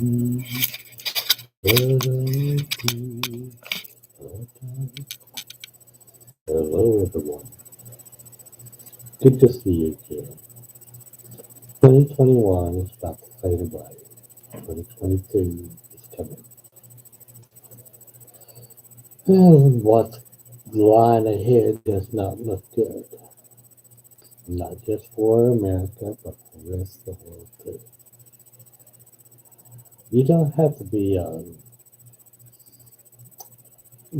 Hello, everyone. Good to see you again. 2021 is about to fade away. 2022 is coming. And what's lying ahead does not look good. Not just for America, but for the rest of the world too. You don't have to be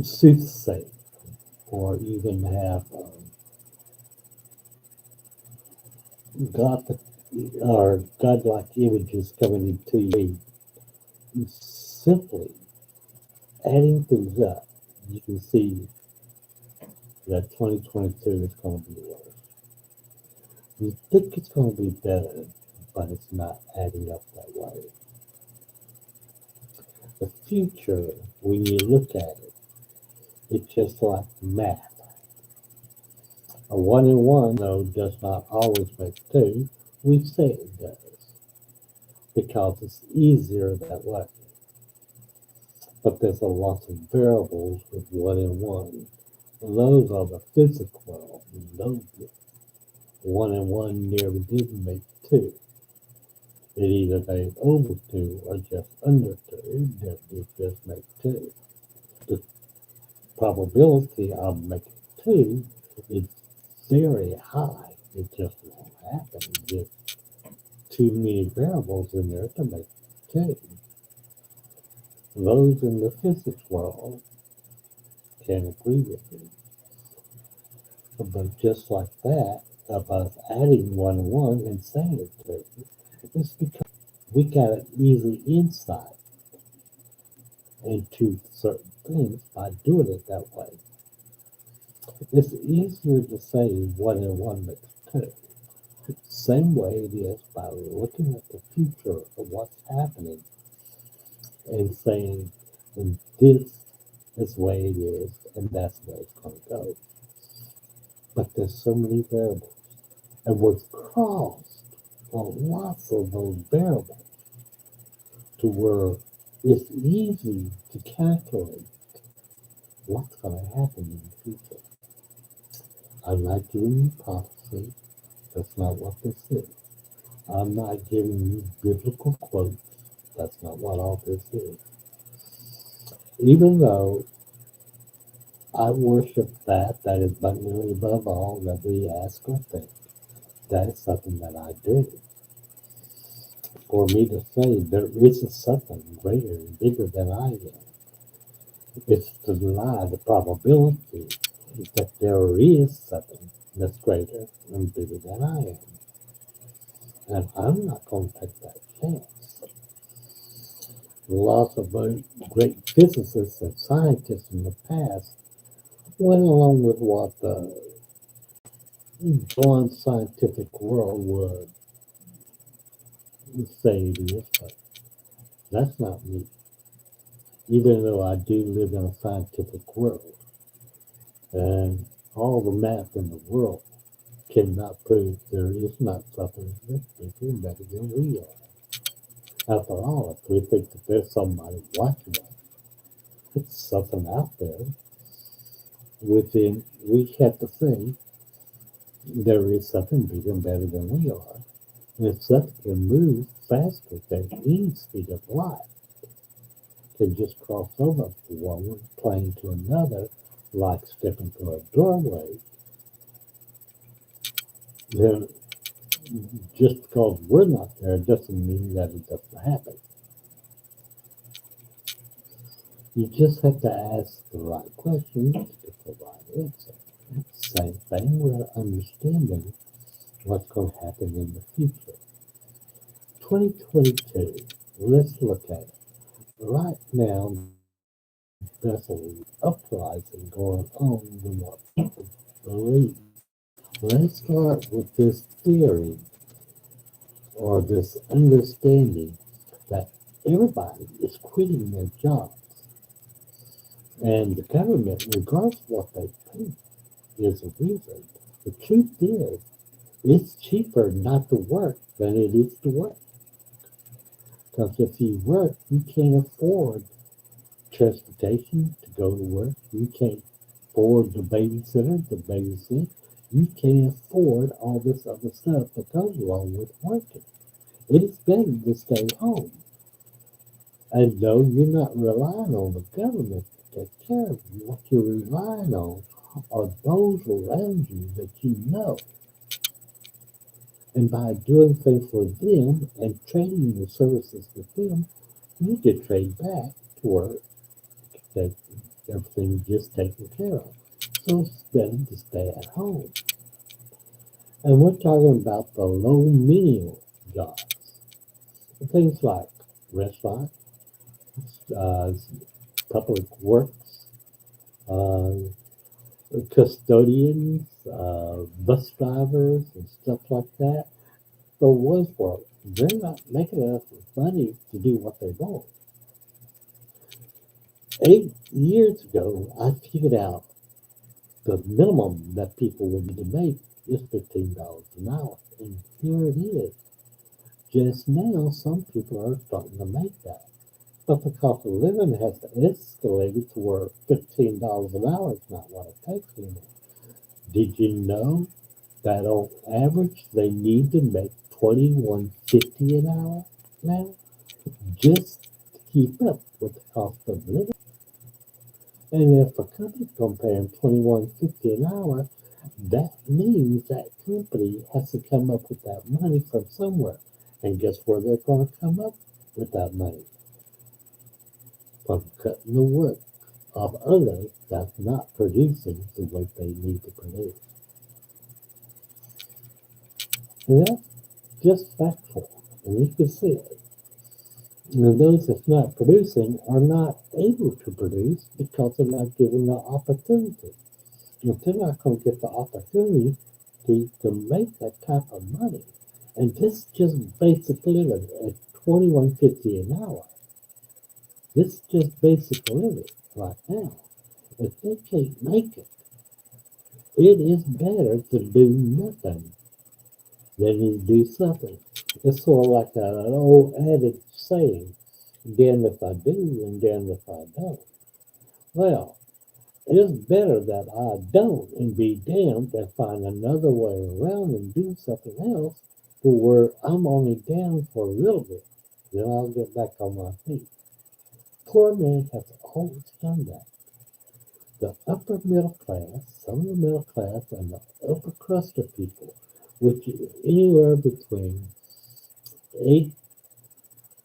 soothsayer or even have God or godlike images coming into you. Simply adding things up, you can see that 2022 is going to be worse. You think it's going to be better, but it's not adding up that way. The future, when you look at it, it's just like math. A 1 and 1, though, does not always make 2. We say it does because it's easier that way. But there's a lot of variables with 1 and 1. And those are the physical world. And those 1 and 1 never did make 2. It either made over 2 or just under 2. It never did just make 2. The probability of making 2 is very high. It just won't happen. There's too many variables in there to make 2. Those in the physics world can agree with me. But just like that, of us adding 1 and 1 and saying it 2, it's because we got an easy insight into certain things by doing it that way. It's easier to say 1 and 1 makes 2. Same way it is by looking at the future of what's happening and saying, and this is the way it is, and that's the way it's going to go. But there's so many variables, and we've crossed lots of those variables to where it's easy to calculate what's going to happen in the future. I'm not giving you prophecy. That's not what this is. I'm not giving you biblical quotes. That's not what all this is. Even though I worship that is abundantly above all that we ask or think, that is something that I do. For me to say there isn't something greater and bigger than I am, it's to deny the probability that there is something that's greater and bigger than I am. And I'm not going to take that chance. Lots of great physicists and scientists in the past went along with what the broad scientific world would say it is, but that's not me. Even though I do live in a scientific world, and all the math in the world cannot prove there is not something that's bigger and better than we are. After all, if we think that there's somebody watching us, it's something out there within, we have to say there is something bigger and better than we are. And if something can move faster than any speed of light, can just cross over from one plane to another, like stepping through a doorway, then just because we're not there doesn't mean that it doesn't happen. You just have to ask the right questions to get the right answer. Same thing with understanding what's going to happen in the future. 2022, let's look at it. Right now, there's an uprising going on in what people believe. Let's start with this theory or this understanding that everybody is quitting their jobs. And the government, regardless of what they think, is a reason. The truth is, it's cheaper not to work than it is to work. Because if you work, you can't afford transportation to go to work. You can't afford the babysitter to babysit. You can't afford all this other stuff that goes along with working. It's better to stay home. And though you're not relying on the government to take care of you, what you're relying on are those around you that you know. And by doing things for them and trading your services with them, you get trade back to where that everything just taken care of. So it's better to stay at home. And we're talking about the low menial jobs. Things like restaurant, uh, public works, uh, custodians, bus drivers, and stuff like that. The ones where they're not making enough money to do what they want. 8 years ago, I figured out the minimum that people would need to make is $15 an hour. And here it is. Just now, some people are starting to make that. But the cost of living has escalated to where $15 an hour is not what it takes anymore. Did you know that on average they need to make $21.50 an hour now just to keep up with the cost of living? And if a company's going to pay them $21.50 an hour, that means that company has to come up with that money from somewhere. And guess where they're going to come up with that money? From cutting the work of others that's not producing the way they need to produce. And that's just factual. And you can see it. And those that's not producing are not able to produce because they're not given the opportunity. If they're not going to get the opportunity to make that type of money. And this just basic living at $21.50 an hour. This is just basic living right now. If they can't make it, it is better to do nothing than to do something. It's sort of like an old adage saying, damned if I do and damned if I don't. Well, it's better that I don't and be damned and find another way around and do something else to where I'm only down for a little bit. Then I'll get back on my feet. Poor man has always done that. The upper middle class, some of the middle class, and the upper crust of people, which is anywhere between 8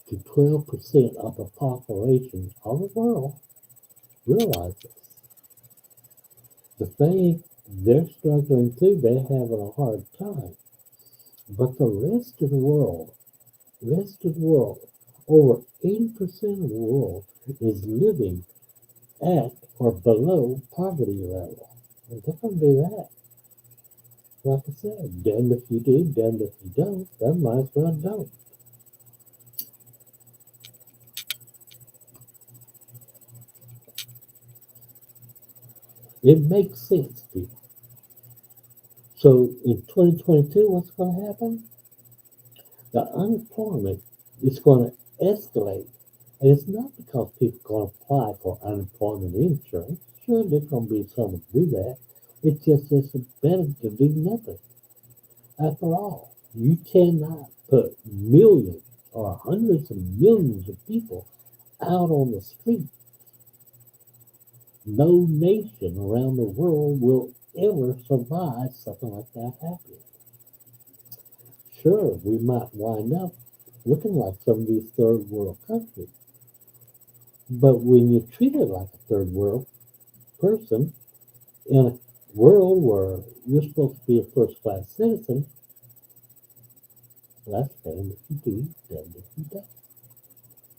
to 12% of the population of the world, realize this. The thing they're struggling through, they're having a hard time. But the rest of the world, over 80% of the world is living at or below poverty level. And they're going to do that. Like I said, damned if you do, damned if you don't, then might as well don't. It makes sense, people. So in 2022, what's going to happen? The unemployment is going to escalate. And it's not because people are going to apply for unemployment insurance. Sure, there's going to be some who do that. It's just it's better to do nothing. After all, you cannot put millions or hundreds of millions of people out on the street. No nation around the world will ever survive something like that happening. Sure, we might wind up looking like some of these third world countries. But when you're treated like a third world person in a world where you're supposed to be a first class citizen, that's damned if you do, damned if you don't.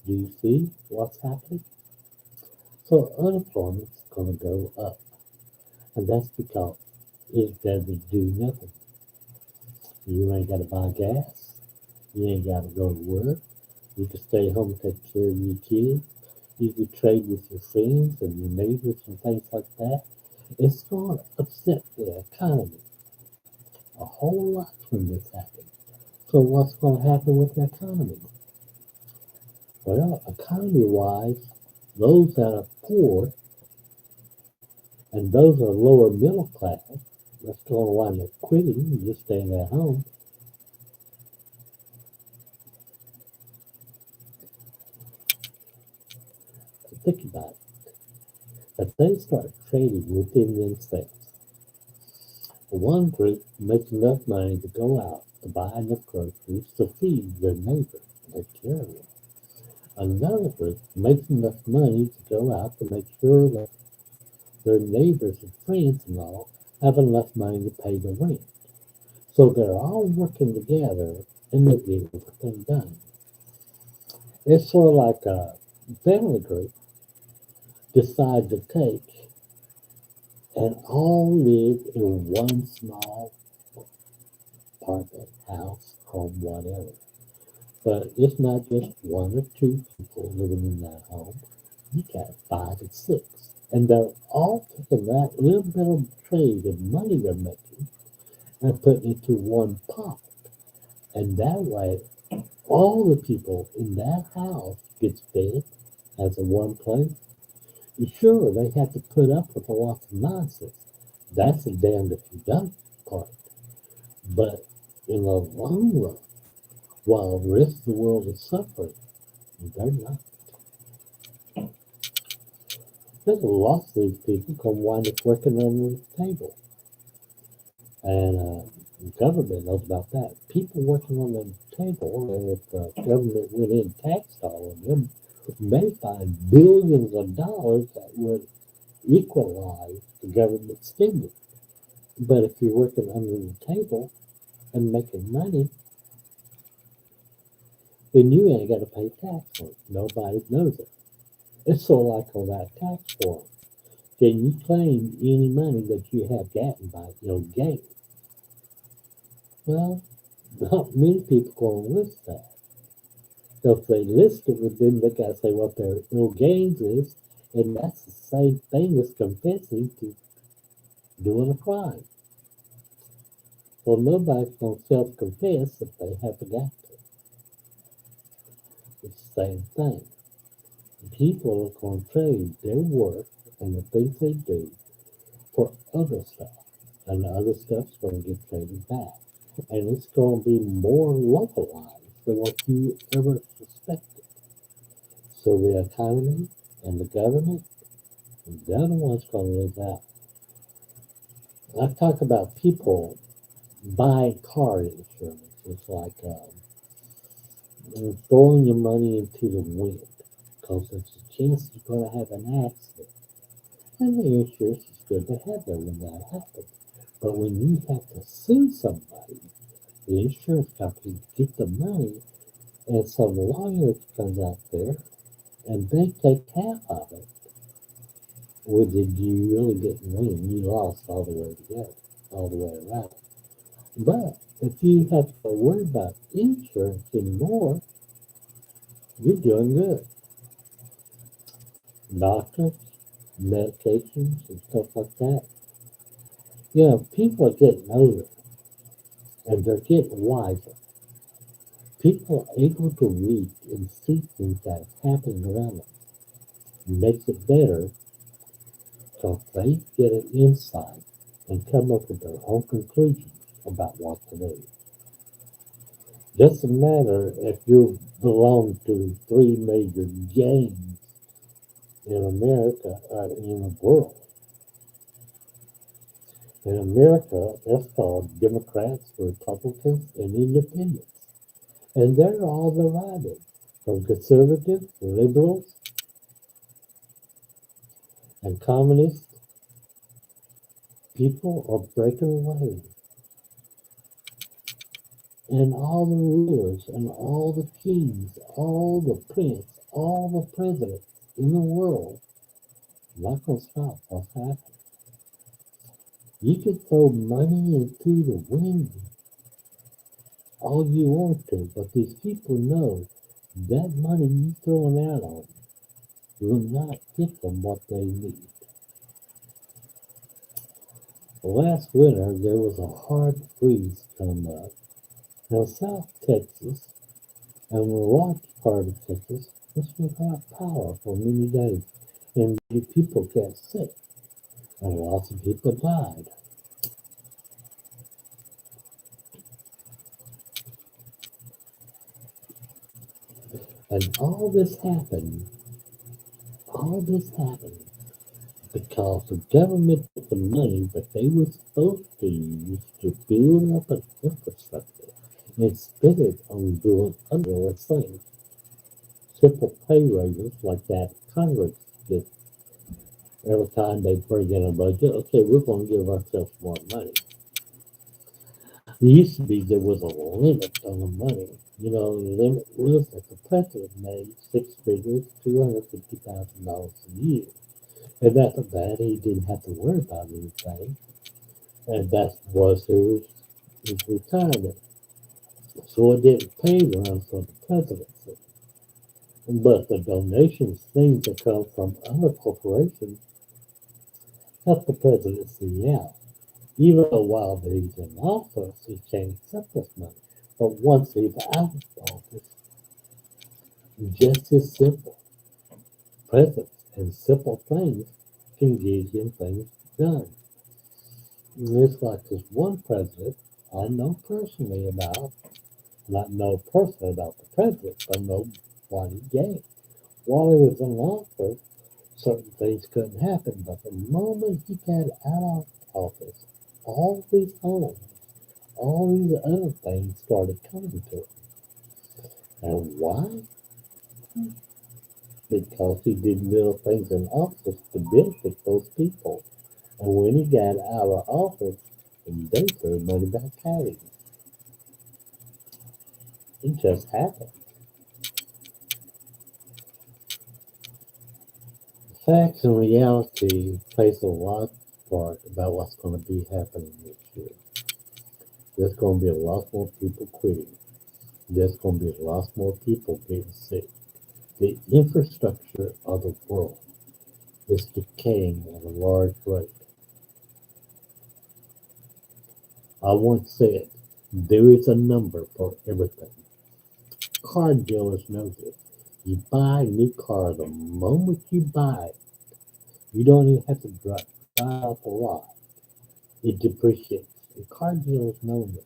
Do you see what's happening? So unemployment's going to go up. And that's because it's better to do nothing. You ain't got to buy gas. You ain't got to go to work. You can stay home and take care of your kids. You can trade with your friends and your neighbors and things like that. It's going to upset the economy a whole lot when this happens. So what's going to happen with the economy? Well, economy-wise, those that are poor and those are lower middle class, that's going to wind up quitting and just staying at home. Think about it. If they start trading within themselves, one group makes enough money to go out to buy enough groceries to feed their neighbor and take care of them. Another group makes enough money to go out to make sure that their neighbors and friends and all have enough money to pay the rent. So they're all working together and they get everything done. It's sort of like a family group decide to take and all live in one small apartment, house, home, whatever. But it's not just one or two people living in that home. You got five and six. And they're all taking that little bit of trade and money they're making and putting it into one pot. And that way, all the people in that house gets fed as a one place. Sure, they have to put up with a lot of nonsense. That's the damned if you don't part. But in the long run, while the rest of the world is suffering, they're not. There's a lot of these people come wind up working under the table. And the government knows about that. People working on the table, and if the government went in and taxed all of them, may find billions of dollars that would equalize the government spending. But if you're working under the table and making money, then you ain't got to pay tax on it. Nobody knows it. It's sort of like on that tax form. Can you claim any money that you have gotten by gain? Well, not many people going to list that. So if they list it, then they got to say what their ill gains is, and that's the same thing as confessing to doing a crime. Well, nobody's going to self-confess if they haven't got to. It's the same thing. People are going to trade their work and the things they do for other stuff. And the other stuff's going to get traded back. And it's going to be more localized than what you ever suspected. So the economy and the government, they're the ones going to lose out. I talk about people buying car insurance. It's like throwing your money into the wind because there's a chance you're going to have an accident. And the insurance is good to have there when that happens. But when you have to sue somebody, the insurance company to get the money, and some lawyer comes out there and they take half of it. Or did you really didn't win? You lost all the way together, all the way around. But if you have to worry about insurance anymore, you're doing good. Doctors, medications, and stuff like that. People are getting older and they're getting wiser. People are able to read and see things that's happening around them. It makes it better because they get an insight and come up with their own conclusions about what to do. Doesn't matter if you belong to three major gangs in America or in the world. In America, that's called Democrats, Republicans, and Independents. And they're all divided from conservatives, liberals, and communists. People are breaking away. And all the rulers and all the kings, all the prince, all the presidents in the world are not going to stop what's happening. You can throw money into the wind all you want to, but these people know that money you throwing out on them will not get them what they need. Last winter, there was a hard freeze come up. Now, South Texas And a large part of Texas was without power for many days, and many people got sick, and lots of people died. And all this happened because the government took the money that they were supposed to use to build up an infrastructure and spent it on doing other things. Simple pay raises like that Congress gets every time they bring in a budget. Okay, we're going to give ourselves more money. It used to be there was a limit on the money. You know, the limit was that the president made six figures, $250,000 a year. And after that, he didn't have to worry about anything. And that was his retirement. So it didn't pay well for the presidency. But the donations, things that come from other corporations, help the presidency out. Even though while he's in office, he can't accept this money. But once he's out of office, just as simple presence and simple things can get him things done. And it's like this one president I know personally about, not know personally about the president, but know what he gave. While he was in office, certain things couldn't happen, but the moment he got out of office, all these homes, all these other things started coming to him. And why? Because he did little things in office to benefit those people. And when he got out of office, they threw money back at him. It just happened. Facts and reality plays a large part about what's going to be happening this year. There's going to be a lot more people quitting. There's going to be a lot more people getting sick. The infrastructure of the world is decaying at a large rate. I once said, there is a number for everything. Car dealers know this. You buy a new car the moment you buy it. You don't even have to drive off the lot. It depreciates. The car dealers know this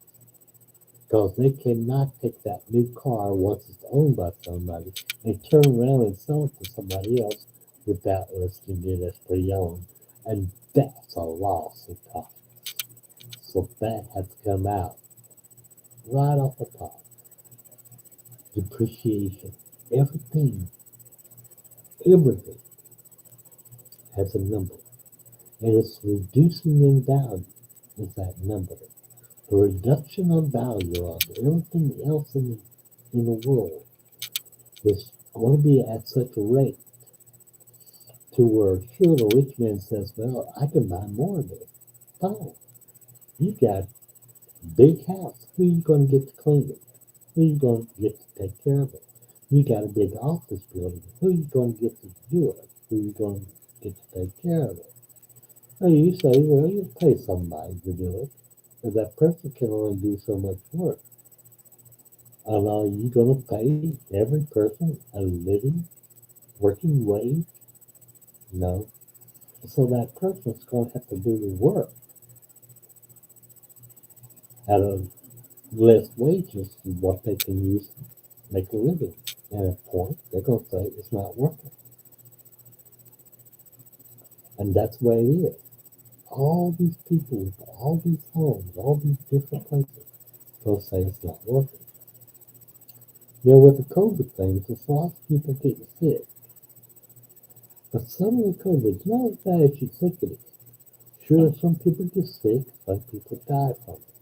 because they cannot take that new car once it's owned by somebody and turn around and sell it to somebody else without listing it as pre-owned. And that's a loss of profit. So that has to come out right off the top. Depreciation. Everything, everything has a number. And it's reducing in value is that number. The reduction of value of everything else in the world is going to be at such a rate to where sure the rich man says, well, I can buy more of it. No, you got a big house. Who are you going to get to clean it? Who are you going to get to take care of it? You got a big office building. Who are you going to get to do it? Who are you going to get to take care of it? Well, you say, well, you pay somebody to do it. But that person can only do so much work. And are you going to pay every person a living, working wage? No. So that person's going to have to do the work at a less wages than what they can use to make a living. And at a point, they're going to say it's not working. And that's the way it is. All these people with all these homes, all these different places, they'll say it's not working. You know, with the COVID thing, there's lots of people getting sick. But some of the COVID is not as bad as you think it is. Sure, some people get sick, some people die from it.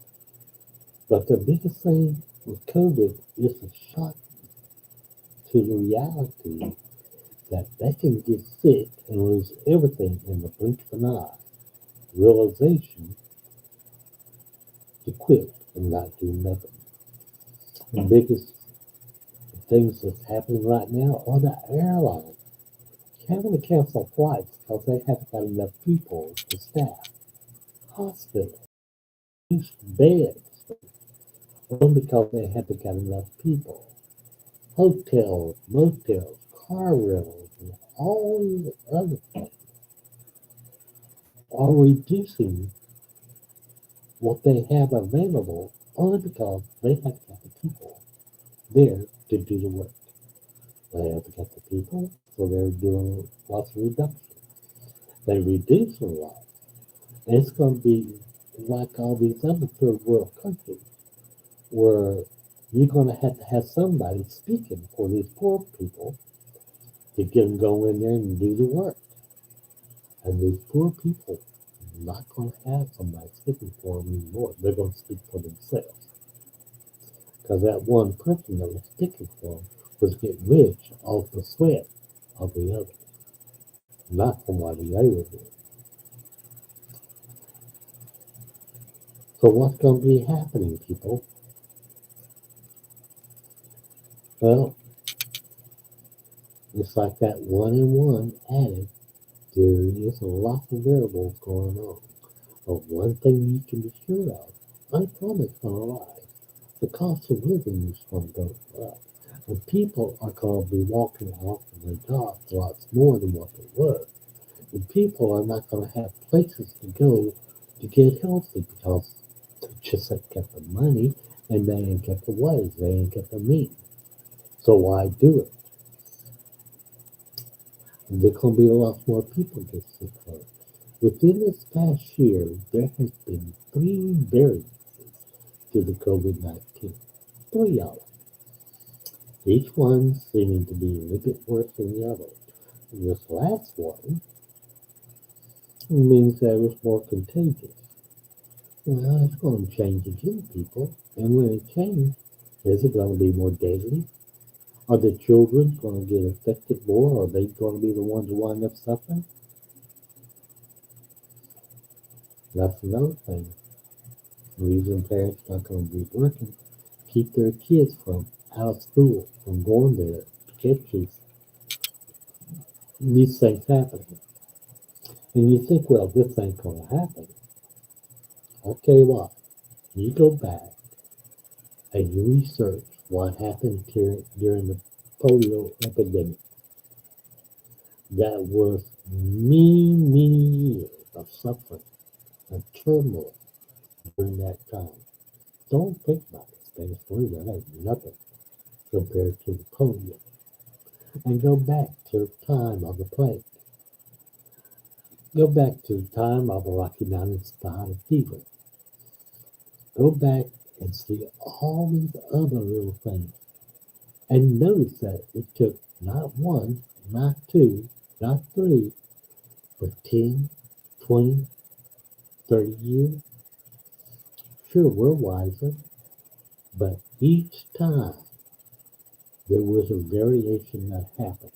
But the biggest thing with COVID is a shock to the reality that they can get sick and lose everything in the blink of an eye. Realization to quit and not do nothing. The biggest things that's happening right now are the airlines having to cancel flights because they haven't got enough people to staff. Hospitals, beds, all because they haven't got enough people. hotels, motels, car rentals, and all the other things are reducing what they have available only because they have to have the people there to do the work. They have to get the people, so they're doing lots of reduction. They reduce a lot. And it's going to be like all these other third world countries where you're going to have somebody speaking for these poor people to get them go in there and do the work. And these poor people are not going to have somebody speaking for them anymore. They're going to speak for themselves. Because that one person that was speaking for them was getting rich off the sweat of the others, not from what they were doing. So what's going to be happening, people? Well, it's like that one and one added. There is a lot of variables going on. But one thing you can be sure of, unemployment's going to rise. The cost of living is going to go up. And people are going to be walking off of their jobs lots more than what they were. And people are not going to have places to go to get healthy because they just ain't got the money and they ain't got the ways, they ain't got the means. So why do it? And there's going to be a lot more people get sick from it. Within this past year, there has been 3 variants to the COVID-19. 3 of them. Each one seeming to be a little bit worse than the other. And this last one means that it was more contagious. Well, it's going to change again, people. And when it changes, is it going to be more deadly? Are the children going to get affected more? Are they going to be the ones who wind up suffering? That's another thing. The reason parents are not going to be working, keep their kids from out of school, from going there to get these things happening. And you think, well, this ain't going to happen. I'll tell you what, you go back and you research what happened here during the polio epidemic. That was many years of suffering and turmoil during that time. Don't think about it. Spanish flu, that ain't nothing compared to the polio. And go back to the time of the plague. Go back to the time of the Rocky Mountain spotted fever. Go back and see all these other little things. And notice that it took not one, not two, not three, but 10, 20, 30 years. Sure, we're wiser, but each time there was a variation that happened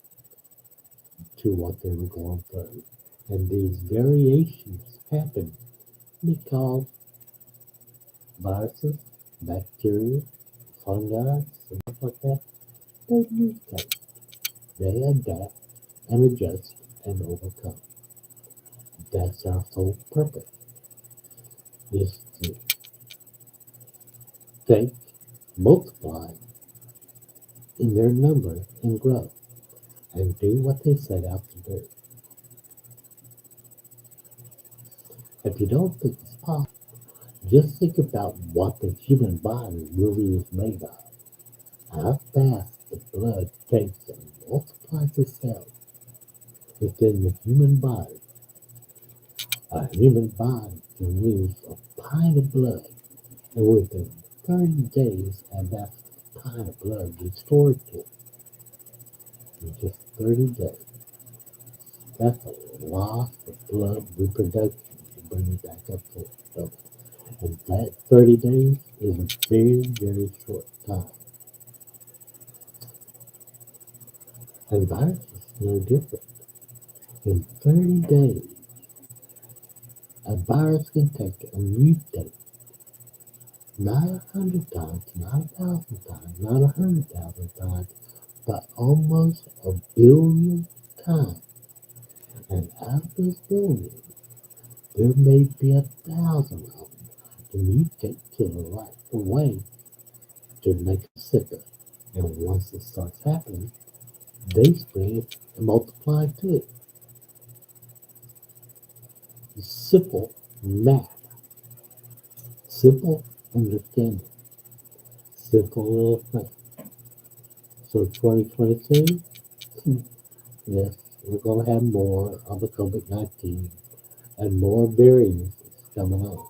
to what they were going through. And these variations happened because viruses, bacteria, fungi, stuff like that, they mutate. They adapt and adjust and overcome. That's our sole purpose, is to take, multiply in their number and grow and do what they set out to do. If you don't think it's possible, just think about what the human body really is made of. How fast the blood takes and multiplies itself within the human body. A human body can use a pint of blood, and within 30 days have that pint of blood restored to it. In just 30 days. That's a lot of blood reproduction to bring it back up to its level. And that 30 days is a very short time. And virus is no different. In 30 days, a virus can take and mutate not 100 times, not 1,000 times, not 100,000 times, but almost a billion times. And out of those billions, there may be 1,000 of them to mutate to the right way to make it sicker. And once it starts happening, they spread it and multiply to it. It's simple math, simple understanding, simple little thing. So 2022, yes, we're going to have more of the COVID-19 and more variants coming on.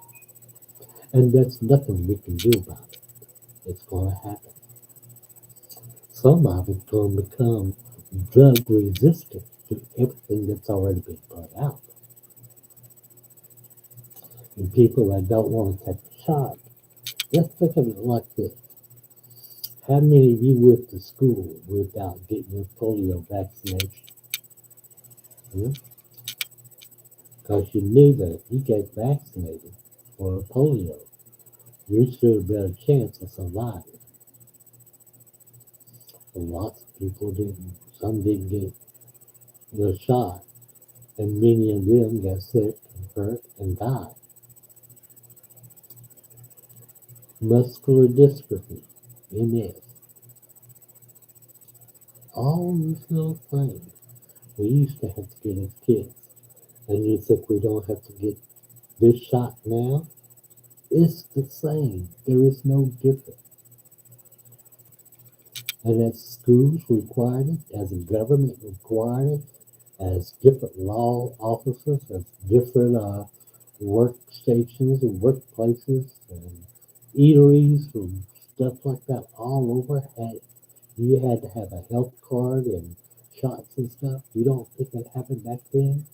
And there's nothing we can do about it. It's going to happen. Some of it's going to become drug resistant to everything that's already been put out. And people that don't want to take a shot, let's think of it like this. How many of you went to school without getting your polio vaccination? Because you knew that if you get vaccinated for polio, you stood a better chance of surviving. And lots of people didn't. Some didn't get the shot, and many of them got sick and hurt and died. Muscular dystrophy, MS, all these little things we used to have to get as kids. And you think we don't have to get this shot now? It's the same. There is no difference. And as schools required it, as the government required it, as different law officers, as different workstations and workplaces and eateries and stuff like that all over you had to have a health card and shots and stuff. You don't think that happened back then?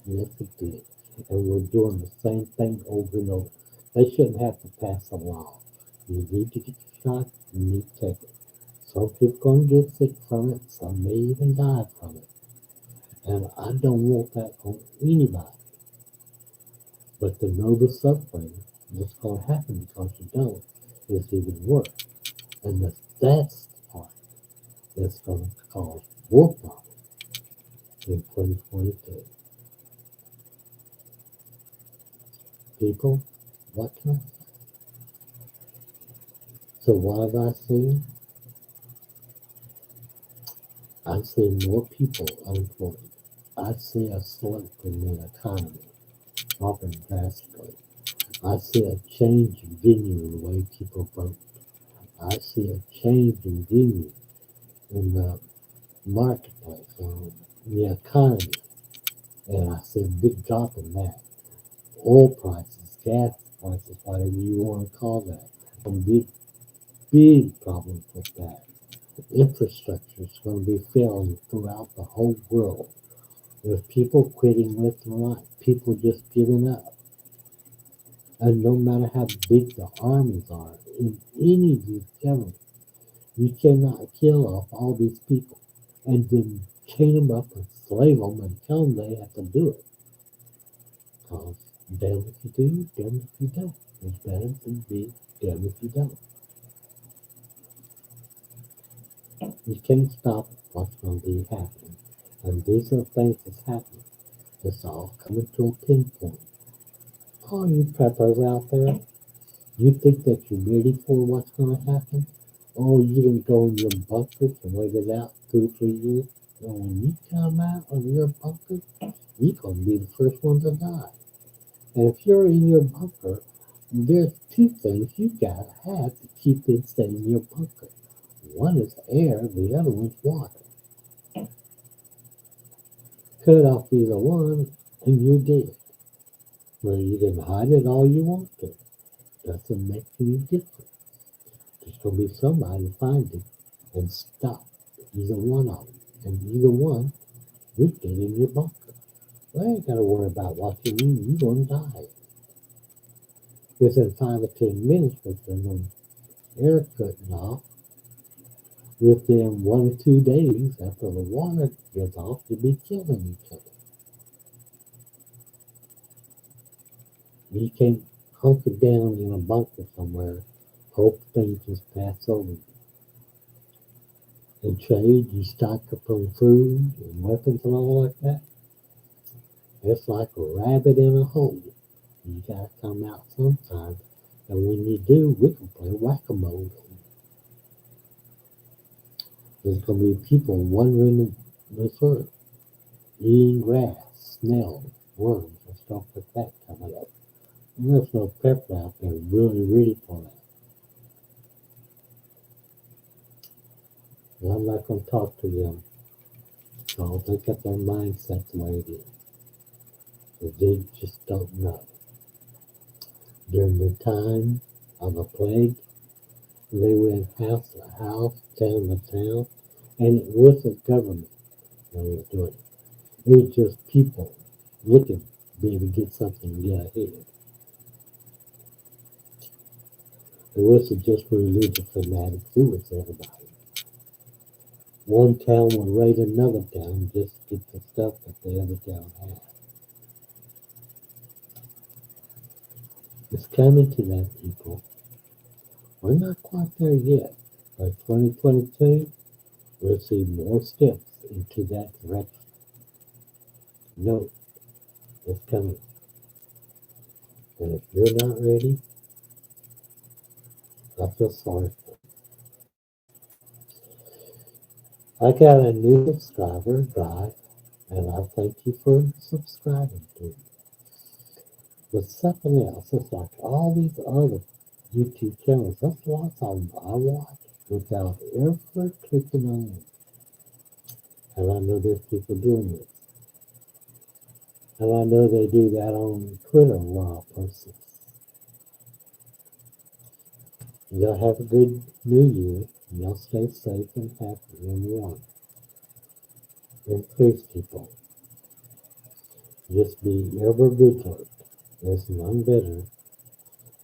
Yes, it did. And we're doing the same thing over and over. They shouldn't have to pass a law. You need to get your shot, you need to take it. Some people going to get sick from it, some may even die from it. And I don't want that on anybody. But to know the suffering that's going to happen because you don't is even worse. And that's the part that's going to cause more problems in 2022. People, what can I say? So what have I seen? I've seen more people unemployed. I see a slump in the economy, dropping drastically. I see a change in venue in the way people vote. I see a change in venue in the marketplace, in the economy, and I see a big drop in that. Oil prices, gas prices, whatever you want to call that, a big problem with that. Infrastructure is going to be failing throughout the whole world. There's people quitting left and right, people just giving up. And no matter how big the armies are in any of these governments, you cannot kill off all these people and then chain them up and slave them and tell them they have to do it. Because damn if you do, damn if you don't. It's better to be damn if you don't. You can't stop what's going to be happening. And these are things that's happening. It's all coming to a pinpoint. All you preppers out there, you think that you're ready for what's going to happen? Oh, you can go in your bunkers and wait it out 2 or 3 years. And when you come out of your bunker, you're going to be the first one to die. And if you're in your bunker, there's two things you got to have to keep it stay in your bunker. One is air, the other one's water. Cut off either one, and you're dead. Well, you can hide it all you want to. Doesn't make any difference. There's going to be somebody to find it and stop either one of them. And either one, you're dead in your bunker. Well, you ain't got to worry about what you eat. You're going to die. Within 5 or 10 minutes, with the air cutting off, within 1 or 2 days after the water gets off, you'll be killing each other. You can't hunker down in a bunker somewhere, hope things just pass over you. In trade, you stock up on food and weapons and all like that. It's like a rabbit in a hole. You gotta come out sometime. And when you do, we can play whack-a-mole There's going to be people wandering this earth, eating grass, snails, worms, and stuff like that coming up. And there's no people out there really ready for that. And I'm not going to talk to them. So they got their mindset the way it is. Because they just don't know. During the time of the plague, they went house to house, town to town, and it wasn't government that was doing it. It was just people looking to be able to get something and get ahead. It wasn't just religious fanatics, it was everybody. One town would raid another town just to get the stuff that the other town had. It's coming to that, people. We're not quite there yet. By 2022, we'll see more steps into that direction. No, it's coming. And if you're not ready, I feel sorry for you. I got a new subscriber, Guy, and I thank you for subscribing to me. But something else, it's like all these other YouTube channels, there's lots of them I watch without ever clicking on them. And I know there's people doing this. And I know they do that on Twitter a lot of places. Y'all have a good new year. Y'all stay safe and happy and warm. And please, people, just be ever vigilant. There's none better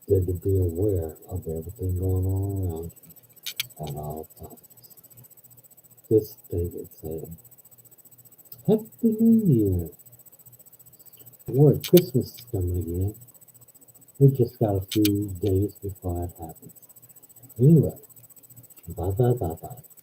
than to be aware of everything going on around you at all times. This is David saying, Happy New Year. Boy, Christmas is coming again. We just got a few days before it happens. Anyway, bye bye bye bye.